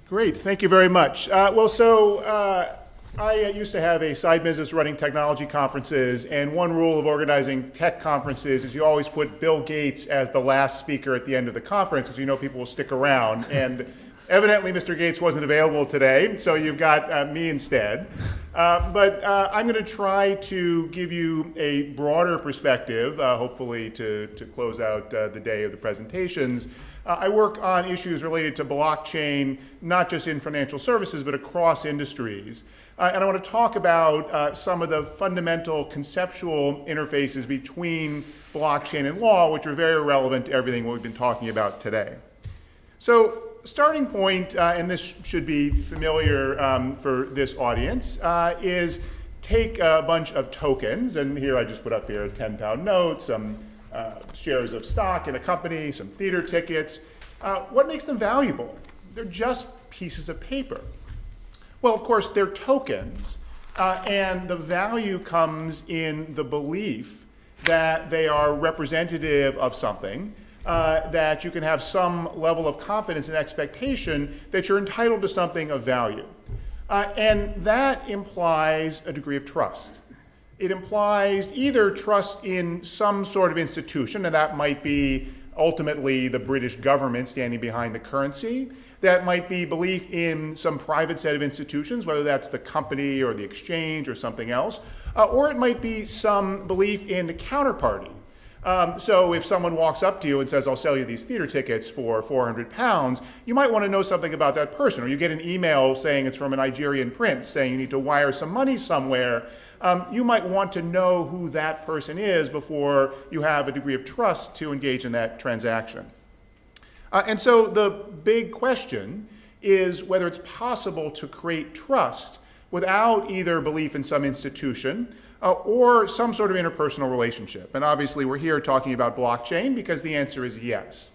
Great, thank you very much. I used to have a side business running technology conferences, and one rule of organizing tech conferences is you always put Bill Gates as the last speaker at the end of the conference, because you know people will stick around. And evidently, Mr. Gates wasn't available today, so you've got me instead. But I'm going to try to give you a broader perspective, hopefully to close out the day of the presentations. I work on issues related to blockchain, not just in financial services, but across industries. And I want to talk about some of the fundamental conceptual interfaces between blockchain and law, which are very relevant to everything we've been talking about today. So, starting point, and this should be familiar for this audience, is take a bunch of tokens, and here I just put up here a 10-pound note, some shares of stock in a company, some theater tickets. What makes them valuable? They're just pieces of paper. Well, of course, they're tokens, and the value comes in the belief that they are representative of something, that you can have some level of confidence and expectation that you're entitled to something of value. And that implies a degree of trust. It implies either trust in some sort of institution, and that might be ultimately the British government standing behind the currency. That might be belief in some private set of institutions, whether that's the company or the exchange or something else. Or it might be some belief in the counterparty. So if someone walks up to you and says, I'll sell you these theater tickets for £400, you might want to know something about that person. Or you get an email saying it's from a Nigerian prince saying you need to wire some money somewhere. You might want to know who that person is before you have a degree of trust to engage in that transaction. And so the big question is whether it's possible to create trust without either belief in some institution or some sort of interpersonal relationship. And obviously we're here talking about blockchain because the answer is yes.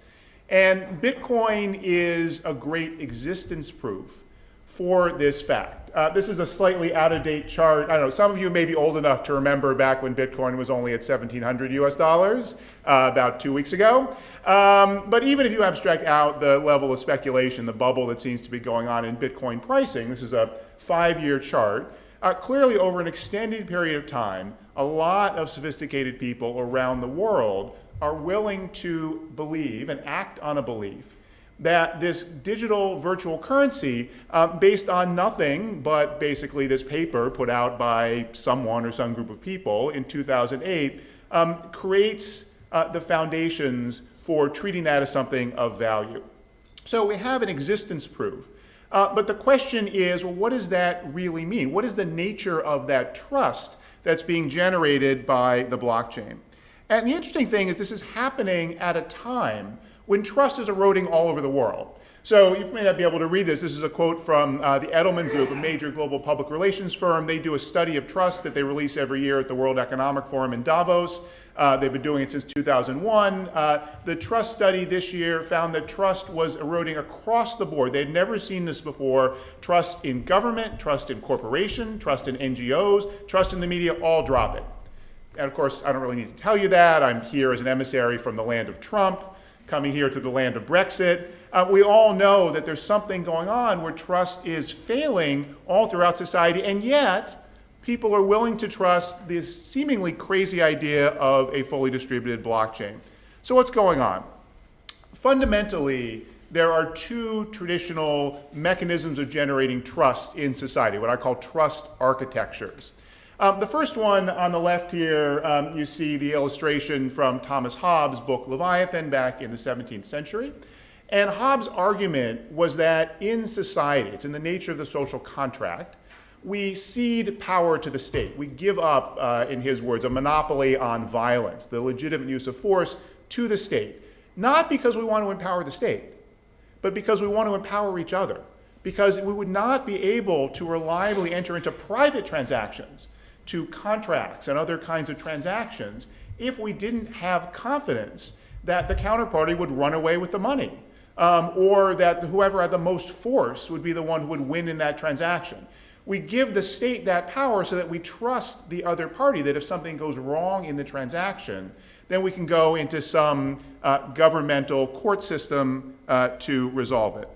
And Bitcoin is a great existence proof for this fact. This is a slightly out-of-date chart. I don't know, some of you may be old enough to remember back when Bitcoin was only at 1,700 US dollars, about 2 weeks ago. But even if you abstract out the level of speculation, the bubble that seems to be going on in Bitcoin pricing, this is a 5-year chart. Clearly, over an extended period of time, a lot of sophisticated people around the world are willing to believe and act on a belief that this digital virtual currency, based on nothing but basically this paper put out by someone or some group of people in 2008, creates the foundations for treating that as something of value. So we have an existence proof. But the question is, well, what does that really mean? What is the nature of that trust that's being generated by the blockchain? And the interesting thing is this is happening at a time when trust is eroding all over the world. So you may not be able to read this. This is a quote from the Edelman Group, a major global public relations firm. They do a study of trust that they release every year at the World Economic Forum in Davos. They've been doing it since 2001. The trust study this year found that trust was eroding across the board. They'd never seen this before. Trust in government, trust in corporation, trust in NGOs, trust in the media, all dropping. And of course, I don't really need to tell you that. I'm here as an emissary from the land of Trump, coming here to the land of Brexit. We all know that there's something going on where trust is failing all throughout society, and yet people are willing to trust this seemingly crazy idea of a fully distributed blockchain. So what's going on? Fundamentally, there are two traditional mechanisms of generating trust in society, what I call trust architectures. The first one on the left here, you see the illustration from Thomas Hobbes' book Leviathan back in the 17th century. And Hobbes' argument was that in society, it's in the nature of the social contract, we cede power to the state. We give up, in his words, a monopoly on violence, the legitimate use of force, to the state. Not because we want to empower the state, but because we want to empower each other. Because we would not be able to reliably enter into private transactions, to contracts and other kinds of transactions, if we didn't have confidence that the counterparty would run away with the money, or that whoever had the most force would be the one who would win in that transaction. We give the state that power so that we trust the other party, that if something goes wrong in the transaction, then we can go into some governmental court system to resolve it.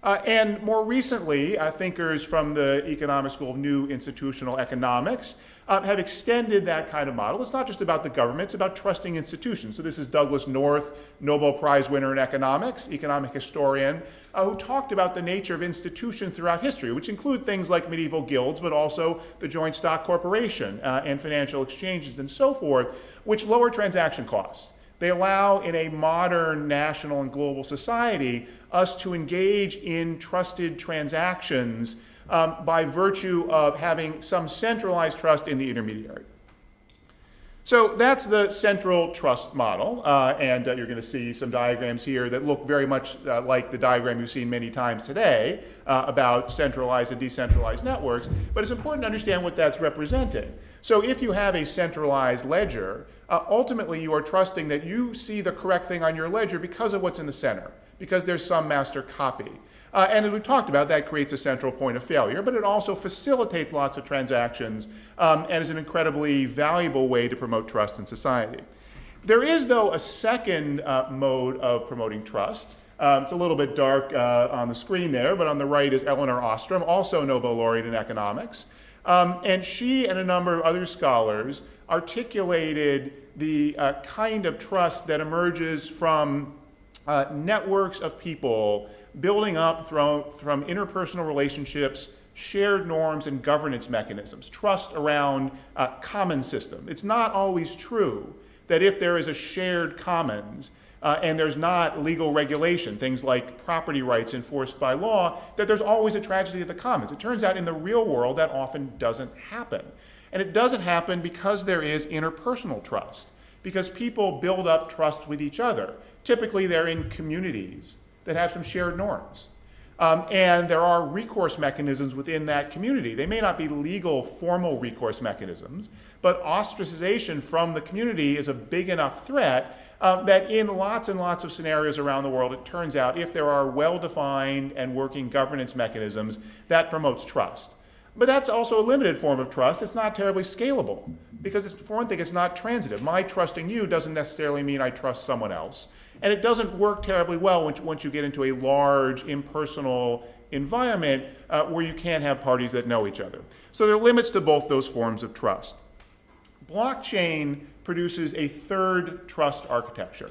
And more recently, thinkers from the Economic School of New Institutional Economics have extended that kind of model. It's not just about the government, it's about trusting institutions. So this is Douglas North, Nobel Prize winner in economics, economic historian, who talked about the nature of institutions throughout history, which include things like medieval guilds, but also the joint stock corporation and financial exchanges and so forth, which lower transaction costs. They allow, in a modern national and global society, us to engage in trusted transactions by virtue of having some centralized trust in the intermediary. So that's the central trust model, and you're going to see some diagrams here that look very much like the diagram you've seen many times today about centralized and decentralized networks, but it's important to understand what that's representing. So if you have a centralized ledger, ultimately you are trusting that you see the correct thing on your ledger because of what's in the center, because there's some master copy. And as we talked about, that creates a central point of failure, but it also facilitates lots of transactions and is an incredibly valuable way to promote trust in society. There is, though, a second mode of promoting trust. It's a little bit dark on the screen there, but on the right is Elinor Ostrom, also Nobel laureate in economics. And she and a number of other scholars articulated the kind of trust that emerges from networks of people building up from interpersonal relationships, shared norms, and governance mechanisms, trust around a common system. It's not always true that if there is a shared commons and there's not legal regulation, things like property rights enforced by law, that there's always a tragedy of the commons. It turns out in the real world that often doesn't happen. And it doesn't happen because there is interpersonal trust, because people build up trust with each other. Typically they're in communities that have some shared norms. And there are recourse mechanisms within that community. They may not be legal, formal recourse mechanisms, but ostracization from the community is a big enough threat that in lots and lots of scenarios around the world, it turns out if there are well-defined and working governance mechanisms, that promotes trust. But that's also a limited form of trust. It's not terribly scalable because, for one thing, it's not transitive. My trusting you doesn't necessarily mean I trust someone else. And it doesn't work terribly well once you get into a large, impersonal environment where you can't have parties that know each other. So there are limits to both those forms of trust. Blockchain produces a third trust architecture,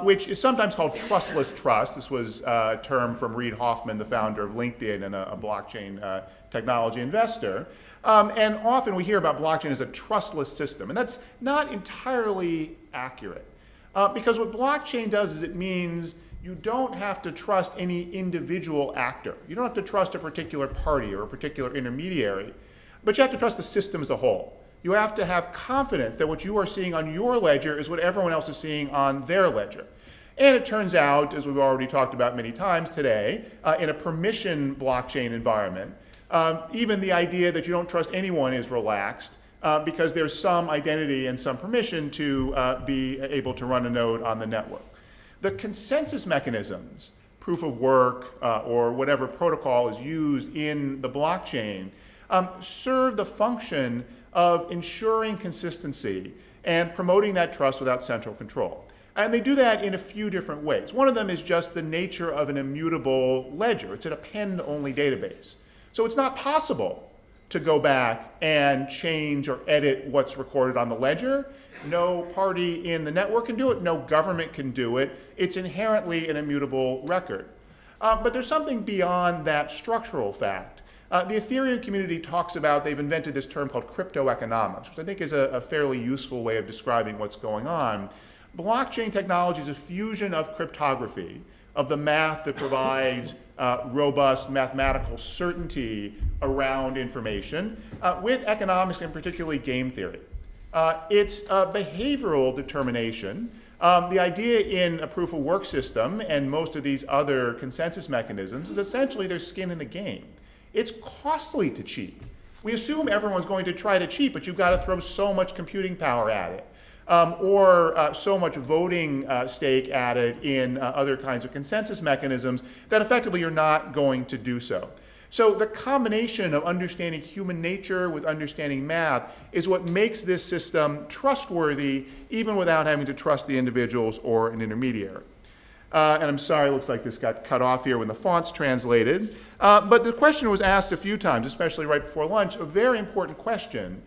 which is sometimes called Trustless Trust. This was a term from Reid Hoffman, the founder of LinkedIn and a blockchain technology investor. And often we hear about blockchain as a trustless system, and that's not entirely accurate. Because what blockchain does is it means you don't have to trust any individual actor. You don't have to trust a particular party or a particular intermediary, but you have to trust the system as a whole. You have to have confidence that what you are seeing on your ledger is what everyone else is seeing on their ledger. And it turns out, as we've already talked about many times today, in a permission blockchain environment, even the idea that you don't trust anyone is relaxed because there's some identity and some permission to be able to run a node on the network. The consensus mechanisms, proof of work, or whatever protocol is used in the blockchain, serve the function of ensuring consistency and promoting that trust without central control. And they do that in a few different ways. One of them is just the nature of an immutable ledger. It's an append-only database. So it's not possible to go back and change or edit what's recorded on the ledger. No party in the network can do it. No government can do it. It's inherently an immutable record. But there's something beyond that structural fact. The Ethereum community talks about, they've invented this term called cryptoeconomics, which I think is a fairly useful way of describing what's going on. Blockchain technology is a fusion of cryptography, of the math that provides robust mathematical certainty around information, with economics and particularly game theory. It's a behavioral determination. The idea in a proof of work system and most of these other consensus mechanisms is essentially there's skin in the game. It's costly to cheat. We assume everyone's going to try to cheat, but you've got to throw so much computing power at it, or so much voting stake at it in other kinds of consensus mechanisms that effectively you're not going to do so. So the combination of understanding human nature with understanding math is what makes this system trustworthy, even without having to trust the individuals or an intermediary. And I'm sorry, it looks like this got cut off here when the font's translated. But the question was asked a few times, especially right before lunch, a very important question,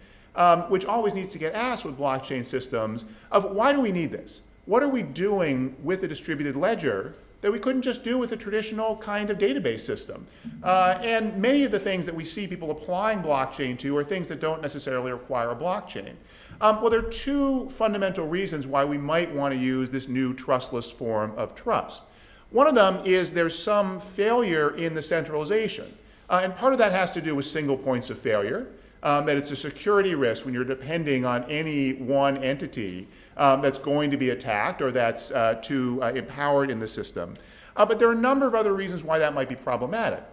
which always needs to get asked with blockchain systems, of why do we need this? What are we doing with a distributed ledger that we couldn't just do with a traditional kind of database system? And many of the things that we see people applying blockchain to are things that don't necessarily require a blockchain. Well, there are two fundamental reasons why we might want to use this new trustless form of trust. One of them is there's some failure in the centralization. And part of that has to do with single points of failure, that it's a security risk when you're depending on any one entity that's going to be attacked or that's too empowered in the system. But there are a number of other reasons why that might be problematic.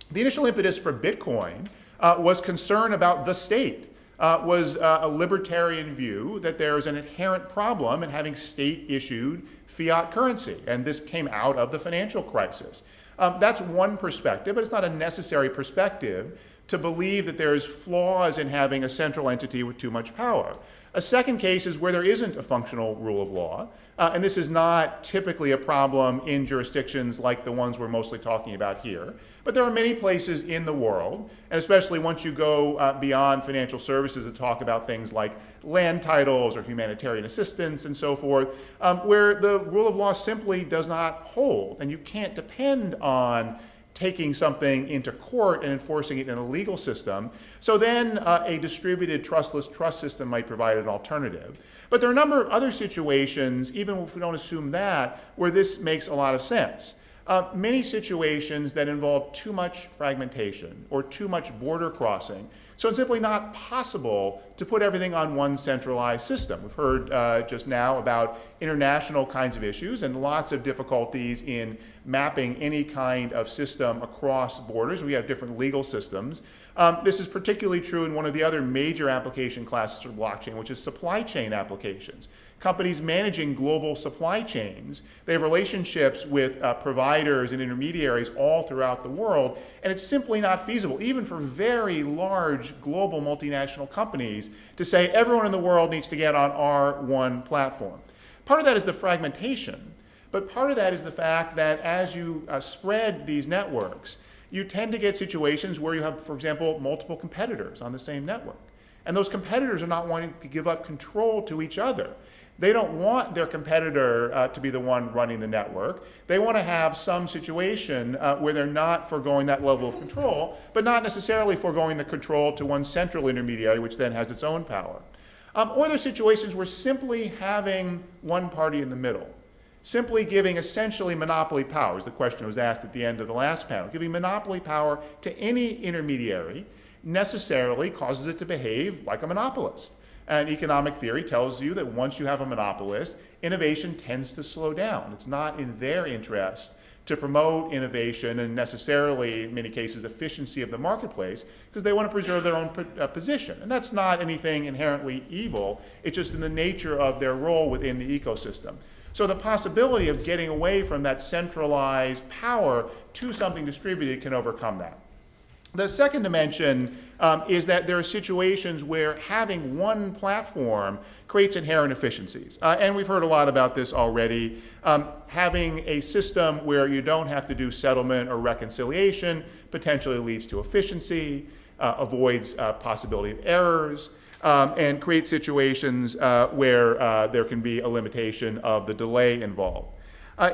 The initial impetus for Bitcoin was concern about the state. Was a libertarian view that there is an inherent problem in having state-issued fiat currency, and this came out of the financial crisis. That's one perspective, but it's not a necessary perspective to believe that there's flaws in having a central entity with too much power. A second case is where there isn't a functional rule of law, and this is not typically a problem in jurisdictions like the ones we're mostly talking about here, but there are many places in the world, and especially once you go beyond financial services to talk about things like land titles or humanitarian assistance and so forth, where the rule of law simply does not hold, and you can't depend on taking something into court and enforcing it in a legal system. So then a distributed trustless trust system might provide an alternative. But there are a number of other situations, even if we don't assume that, where this makes a lot of sense. Many situations that involve too much fragmentation or too much border crossing. So it's simply not possible to put everything on one centralized system. We've heard just now about international kinds of issues and lots of difficulties in mapping any kind of system across borders. We have different legal systems. This is particularly true in one of the other major application classes for blockchain, which is supply chain applications. Companies managing global supply chains, they have relationships with providers and intermediaries all throughout the world, and it's simply not feasible, even for very large global multinational companies, to say everyone in the world needs to get on our one platform. Part of that is the fragmentation, but part of that is the fact that as you spread these networks, you tend to get situations where you have, for example, multiple competitors on the same network. And those competitors are not wanting to give up control to each other. They don't want their competitor to be the one running the network. They want to have some situation where they're not foregoing that level of control, but not necessarily foregoing the control to one central intermediary, which then has its own power. Or there are situations where simply having one party in the middle, simply giving essentially monopoly powers, the question was asked at the end of the last panel, giving monopoly power to any intermediary necessarily causes it to behave like a monopolist. And economic theory tells you that once you have a monopolist, innovation tends to slow down. It's not in their interest to promote innovation and necessarily, in many cases, efficiency of the marketplace, because they want to preserve their own position. And that's not anything inherently evil. It's just in the nature of their role within the ecosystem. So the possibility of getting away from that centralized power to something distributed can overcome that. The second dimension is that there are situations where having one platform creates inherent efficiencies. And we've heard a lot about this already. Having a system where you don't have to do settlement or reconciliation potentially leads to efficiency, avoids possibility of errors, and creates situations where there can be a limitation of the delay involved.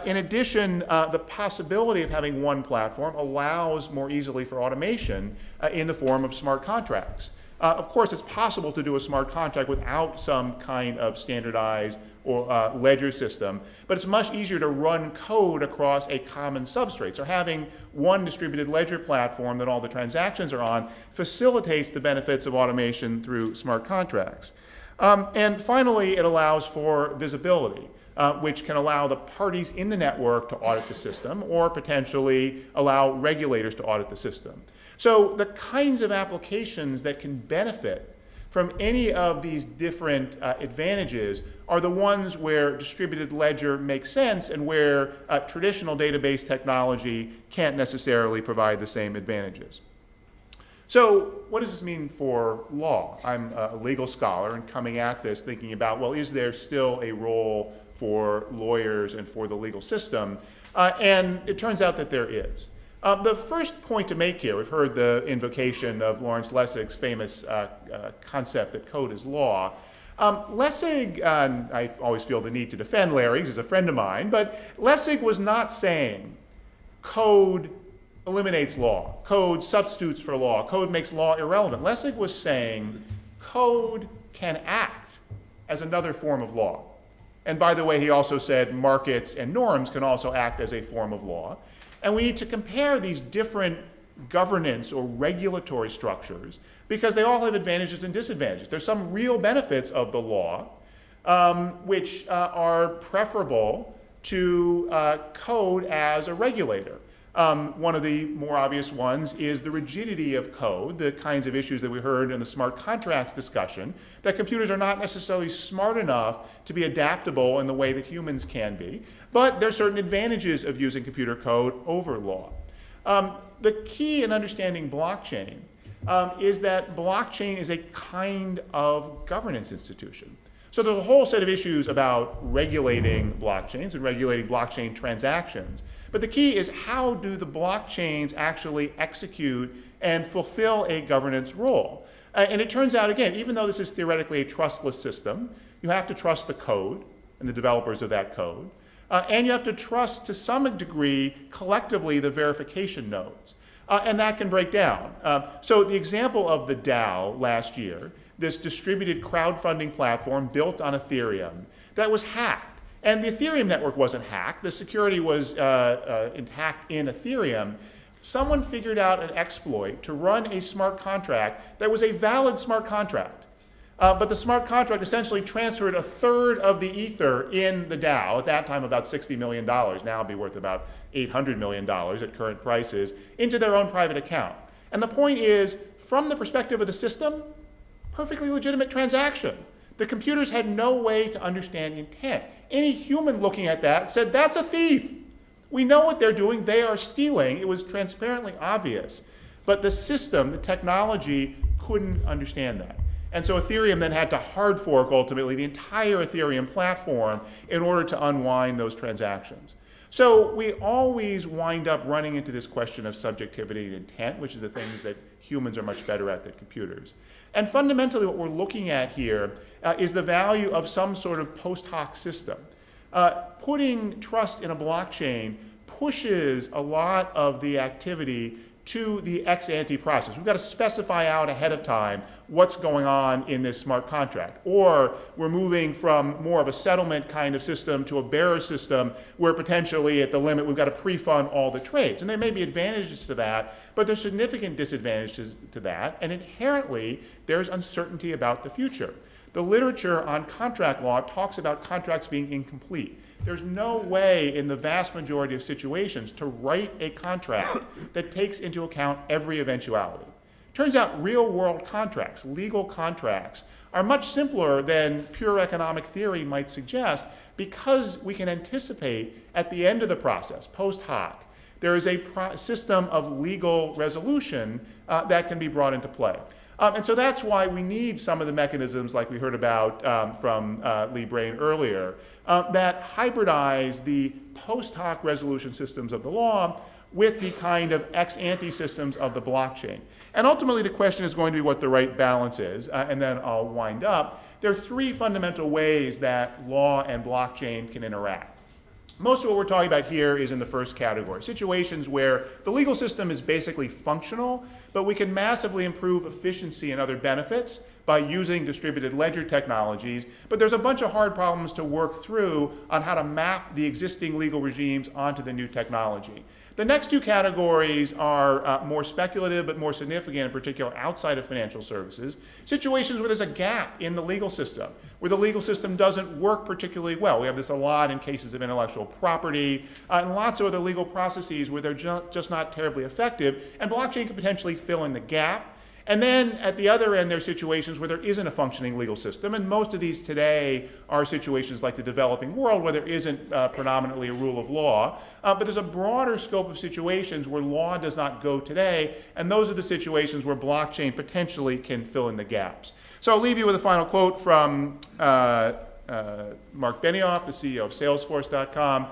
In addition, the possibility of having one platform allows more easily for automation in the form of smart contracts. Of course, it's possible to do a smart contract without some kind of standardized or ledger system, but it's much easier to run code across a common substrate. So having one distributed ledger platform that all the transactions are on facilitates the benefits of automation through smart contracts. And finally, it allows for visibility. Which can allow the parties in the network to audit the system or potentially allow regulators to audit the system. So the kinds of applications that can benefit from any of these different advantages are the ones where distributed ledger makes sense and where traditional database technology can't necessarily provide the same advantages. So what does this mean for law? I'm a legal scholar and coming at this thinking about, well, is there still a role for lawyers and for the legal system, and it turns out that there is. The first point to make here, we've heard the invocation of Lawrence Lessig's famous concept that code is law. Lessig, I always feel the need to defend Larry, he's a friend of mine, but Lessig was not saying code eliminates law, code substitutes for law, code makes law irrelevant. Lessig was saying code can act as another form of law. And by the way, he also said markets and norms can also act as a form of law. And we need to compare these different governance or regulatory structures because they all have advantages and disadvantages. There's some real benefits of the law which are preferable to code as a regulator. One of the more obvious ones is the rigidity of code, the kinds of issues that we heard in the smart contracts discussion, that computers are not necessarily smart enough to be adaptable in the way that humans can be, but there are certain advantages of using computer code over law. The key in understanding blockchain is that blockchain is a kind of governance institution. So there's a whole set of issues about regulating blockchains and regulating blockchain transactions. But the key is how do the blockchains actually execute and fulfill a governance role? And it turns out, again, even though this is theoretically a trustless system, you have to trust the code and the developers of that code. And you have to trust, to some degree, collectively, the verification nodes. And that can break down. So the example of the DAO last year, this distributed crowdfunding platform built on Ethereum that was hacked. And the Ethereum network wasn't hacked. The security was intact in Ethereum. Someone figured out an exploit to run a smart contract that was a valid smart contract. But the smart contract essentially transferred a third of the ether in the DAO, at that time about $60 million, now it'll be worth about $800 million at current prices, into their own private account. And the point is, from the perspective of the system, perfectly legitimate transaction. The computers had no way to understand intent. Any human looking at that said, that's a thief. We know what they're doing. They are stealing. It was transparently obvious. But the system, the technology, couldn't understand that. And so Ethereum then had to hard fork, ultimately, the entire Ethereum platform in order to unwind those transactions. So we always wind up running into this question of subjectivity and intent, which is the things that humans are much better at than computers. And fundamentally, what we're looking at here is the value of some sort of post hoc system. Putting trust in a blockchain pushes a lot of the activity to the ex ante process. We've got to specify out ahead of time what's going on in this smart contract. Or we're moving from more of a settlement kind of system to a bearer system where potentially at the limit we've got to pre-fund all the trades. And there may be advantages to that, but there's significant disadvantages to that. And inherently, there's uncertainty about the future. The literature on contract law talks about contracts being incomplete. There's no way in the vast majority of situations to write a contract that takes into account every eventuality. Turns out real-world contracts, legal contracts, are much simpler than pure economic theory might suggest because we can anticipate at the end of the process, post hoc, there is a system of legal resolution that can be brought into play. And so that's why we need some of the mechanisms like we heard about from Lee Brain earlier that hybridize the post hoc resolution systems of the law with the kind of ex ante systems of the blockchain. And ultimately the question is going to be what the right balance is, and then I'll wind up. There are three fundamental ways that law and blockchain can interact. Most of what we're talking about here is in the first category, situations where the legal system is basically functional, but we can massively improve efficiency and other benefits by using distributed ledger technologies, but there's a bunch of hard problems to work through on how to map the existing legal regimes onto the new technology. The next two categories are more speculative but more significant, in particular outside of financial services, situations where there's a gap in the legal system, where the legal system doesn't work particularly well. We have this a lot in cases of intellectual property and lots of other legal processes where they're just not terribly effective, and blockchain can potentially fill in the gap. And then at the other end, there are situations where there isn't a functioning legal system, and most of these today are situations like the developing world where there isn't predominantly a rule of law, but there's a broader scope of situations where law does not go today, and those are the situations where blockchain potentially can fill in the gaps. So I'll leave you with a final quote from Mark Benioff, the CEO of Salesforce.com.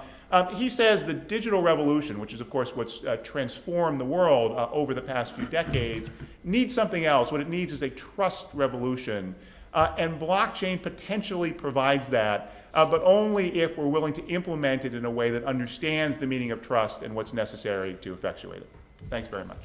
He says the digital revolution, which is of course what's transformed the world over the past few decades, needs something else. What it needs is a trust revolution. And blockchain potentially provides that, but only if we're willing to implement it in a way that understands the meaning of trust and what's necessary to effectuate it. Thanks very much.